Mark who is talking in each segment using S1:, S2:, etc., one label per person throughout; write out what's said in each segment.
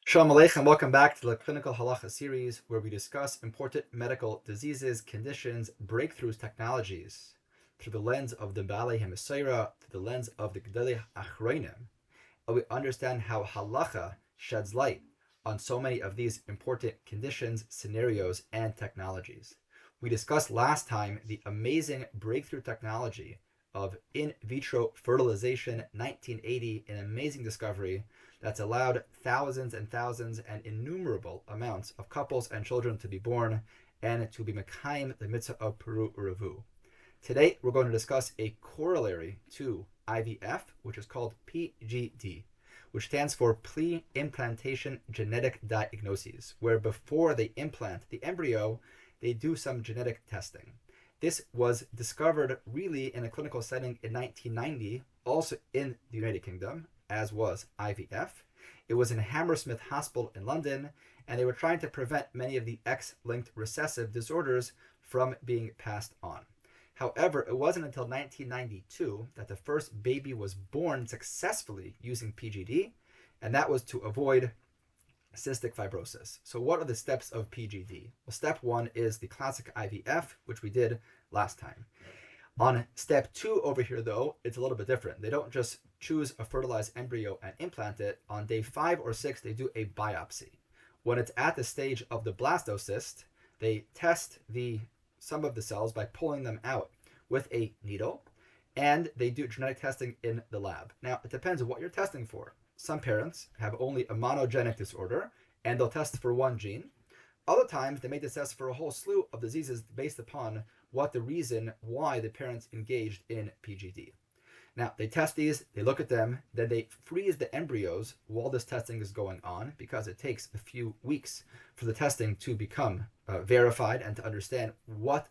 S1: Shalom Aleichem, welcome back to the Clinical Halacha series where we discuss important medical diseases, conditions, breakthroughs, technologies through the lens of the Baalei HaMesorah, through the lens of the Gedolei Achronim, and we understand how Halacha sheds light on so many of these important conditions, scenarios, and technologies. We discussed last time the amazing breakthrough technology of in vitro fertilization, 1980, an amazing discovery that's allowed thousands and thousands and innumerable amounts of couples and children to be born and to be mekayim the mitzvah of Peru Uravu. Today we're going to discuss a corollary to IVF, which is called PGD, which stands for pre-implantation genetic diagnoses, where before they implant the embryo, they do some genetic testing. This was discovered really in a clinical setting in 1990, also in the United Kingdom, as was IVF. It was in Hammersmith Hospital in London, and they were trying to prevent many of the X-linked recessive disorders from being passed on. However, it wasn't until 1992 that the first baby was born successfully using PGD, and that was to avoid cystic fibrosis. So what are the steps of PGD? Well, step one is the classic IVF, which we did last time. On step two over here, though, it's a little bit different. They don't just choose a fertilized embryo and implant it. On day 5 or 6, they do a biopsy. When it's at the stage of the blastocyst, they test some of the cells by pulling them out with a needle, and they do genetic testing in the lab. Now, it depends on what you're testing for. Some parents have only a monogenic disorder, and they'll test for one gene. Other times, they may test for a whole slew of diseases based upon what the reason why the parents engaged in PGD. Now, they test these, they look at them, then they freeze the embryos while this testing is going on, because it takes a few weeks for the testing to become verified and to understand what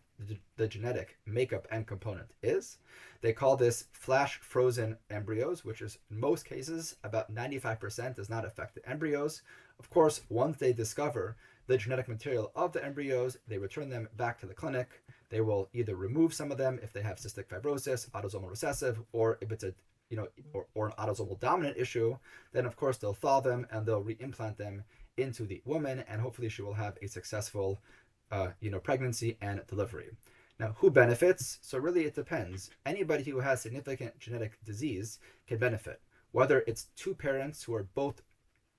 S1: the genetic makeup and component is. They call this flash frozen embryos, which is in most cases about 95% does not affect the embryos. Of course, once they discover the genetic material of the embryos, they return them back to the clinic. They will either remove some of them if they have cystic fibrosis, autosomal recessive, or if it's or an autosomal dominant issue, then of course they'll thaw them and they'll reimplant them into the woman, and hopefully she will have a successful, pregnancy and delivery. Now, who benefits? So really, it depends. Anybody who has significant genetic disease can benefit, whether it's two parents who are both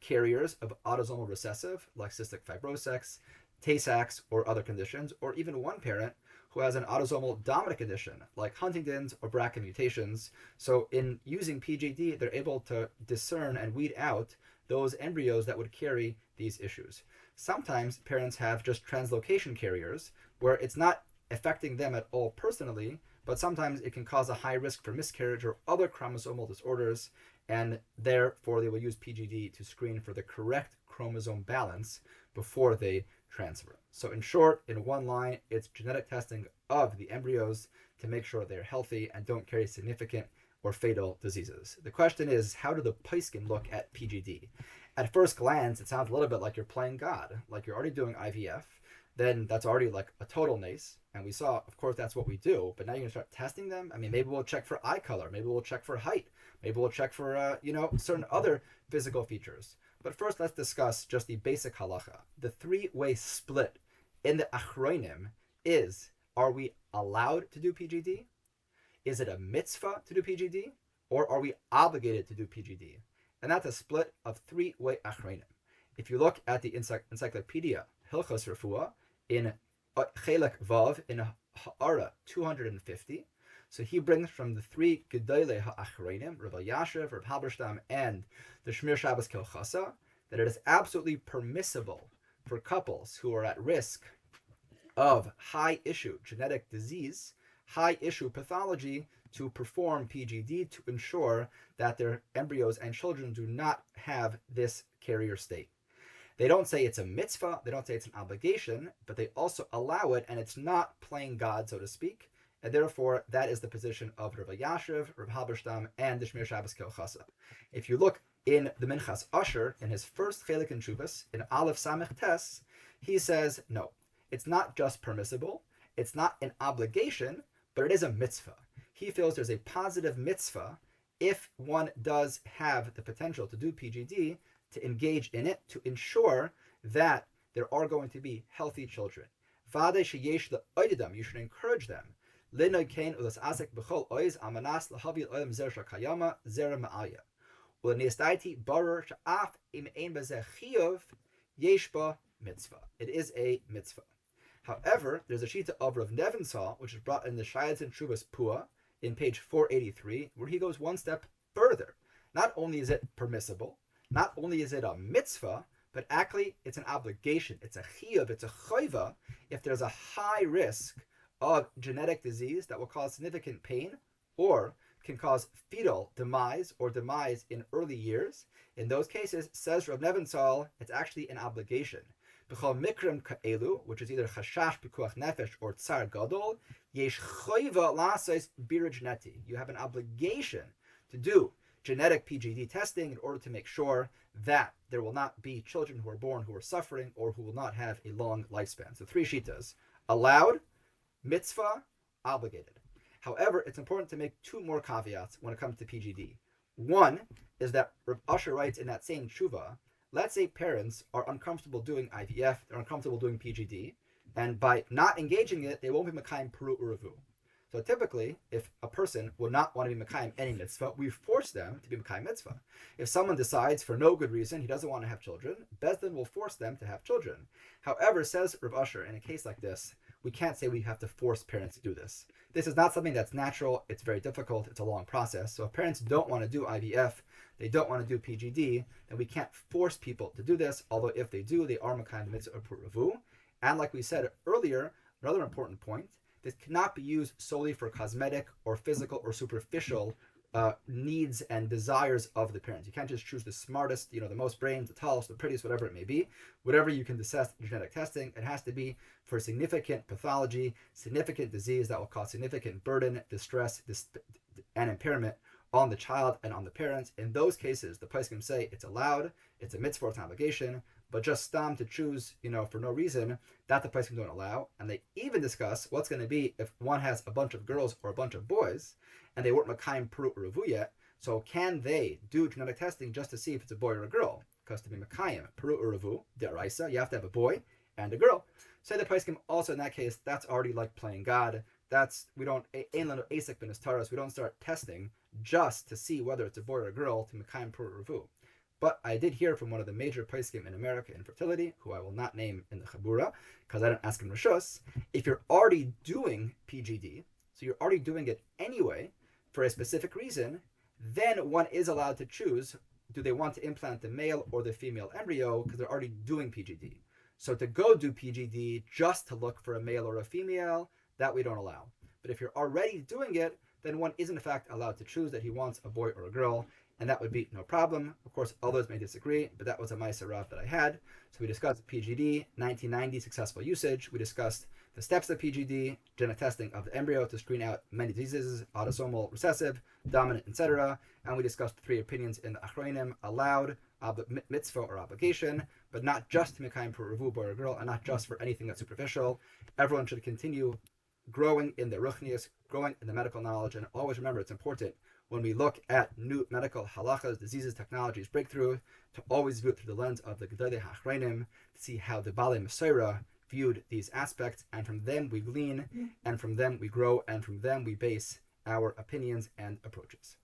S1: carriers of autosomal recessive, like cystic fibrosis, Tay-Sachs, or other conditions, or even one parent who has an autosomal dominant condition like Huntington's or BRCA mutations. So in using PGD, they're able to discern and weed out those embryos that would carry these issues. Sometimes parents have just translocation carriers where it's not affecting them at all personally, but sometimes it can cause a high risk for miscarriage or other chromosomal disorders, and therefore they will use PGD to screen for the correct chromosome balance before they transfer. So in short, in one line, it's genetic testing of the embryos to make sure they're healthy and don't carry significant or fatal diseases. The question is, how do the Paiskin look at PGD? At first glance, it sounds a little bit like you're playing God, like you're already doing IVF. Then that's already like a total nace. And we saw, of course, that's what we do. But now you're going to start testing them. I mean, maybe we'll check for eye color. Maybe we'll check for height. Maybe we'll check for, certain other physical features. But first, let's discuss just the basic halacha. The three-way split in the achronim is, are we allowed to do PGD? Is it a mitzvah to do PGD? Or are we obligated to do PGD? And that's a split of three-way achronim. If you look at the encyclopedia Hilchos Refuah in Chelek Vav in Ha'ara 250, so he brings from the three Gedolei Ha'achronim, Rav Asher, Rav Halberstam, and the Shmir Shabbos Kilchasa, that it is absolutely permissible for couples who are at risk of high issue genetic disease, high issue pathology, to perform PGD to ensure that their embryos and children do not have this carrier state. They don't say it's a mitzvah, they don't say it's an obligation, but they also allow it, and it's not playing God, so to speak. And therefore, that is the position of Rav Yashiv, Rav Halberstam, and the Shmir Shabbos Kilchasa. If you look in the Minchas Asher, in his first Chelik in Shuvas, in Aleph Samech Tes, he says, no, it's not just permissible, it's not an obligation, but it is a mitzvah. He feels there's a positive mitzvah if one does have the potential to do PGD, to engage in it, to ensure that there are going to be healthy children. You should encourage them. It is a mitzvah. However, there's a shita of Rav Nebenzahl, which is brought in the Shayat and Shuvas Pua in page 483, where he goes one step further. Not only is it permissible, not only is it a mitzvah, but actually it's an obligation. It's a chiyuv, it's a choiva, if there's a high risk of genetic disease that will cause significant pain or can cause fetal demise or demise in early years. In those cases, says Rav Nebenzahl, it's actually an obligation. B'chol mikrim ka'elu, which is either chashash pikuach nefesh or tsar gadol, yesh choiva lasos bira geneti. You have an obligation to do genetic PGD testing in order to make sure that there will not be children who are born who are suffering or who will not have a long lifespan. So 3 shitas: allowed, mitzvah, obligated. However, it's important to make 2 more caveats when it comes to PGD. One is that Rav Asher writes in that same tshuva, let's say parents are uncomfortable doing IVF, they're uncomfortable doing PGD, and by not engaging it, they won't be Mekayim Peru Uravu. So typically, if a person would not want to be Mekayim any mitzvah, we force them to be Mekayim mitzvah. If someone decides for no good reason he doesn't want to have children, Bezdin will force them to have children. However, says Rav Asher, in a case like this, we can't say we have to force parents to do this. This is not something that's natural, it's very difficult, it's a long process. So if parents don't want to do IVF, they don't want to do PGD, then we can't force people to do this, although if they do, they are Mekayim mitzvah or Ravu. And like we said earlier, another important point, this cannot be used solely for cosmetic or physical or superficial needs and desires of the parents. You can't just choose the smartest, the most brains, the tallest, the prettiest, whatever it may be. Whatever you can assess in genetic testing, it has to be for significant pathology, significant disease that will cause significant burden, distress, and impairment on the child and on the parents. In those cases, the poskim say it's allowed, it's a mitzvah, it's an obligation, but just stam to choose, for no reason, that the poskim don't allow. And they even discuss what's going to be if one has a bunch of girls or a bunch of boys, and they weren't Mekayim Peru or Revu yet. So can they do genetic testing just to see if it's a boy or a girl? Because to be Mekayim Peru or Revu, deraisa, you have to have a boy and a girl. Say the poskim also in that case, that's already like playing God. We don't start testing just to see whether it's a boy or a girl to Mekayim Peru or Revu. But I did hear from one of the major poskim in America in fertility, who I will not name in the Chabura, because I didn't ask him Rishus, if you're already doing PGD, so you're already doing it anyway, for a specific reason, then one is allowed to choose, do they want to implant the male or the female embryo, because they're already doing PGD. So to go do PGD just to look for a male or a female, that we don't allow. But if you're already doing it, then one is in fact allowed to choose that he wants a boy or a girl, and that would be no problem. Of course, others may disagree, but that was a Ma'aser Rav that I had. So we discussed PGD, 1990 successful usage. We discussed the steps of PGD, genetic testing of the embryo to screen out many diseases, autosomal recessive, dominant, etc. And we discussed 3 opinions in the Achronim, allowed, mitzvah or obligation, but not just to Mekayim for Revu, boy or girl, and not just for anything that's superficial. Everyone should continue growing in the ruchnius, growing in the medical knowledge, and always remember it's important when we look at new medical halachas, diseases, technologies, breakthrough, to always view it through the lens of the Gedolei HaAchronim, to see how the Balei Mesorah viewed these aspects, and from them we glean, and from them we grow, and from them we base our opinions and approaches.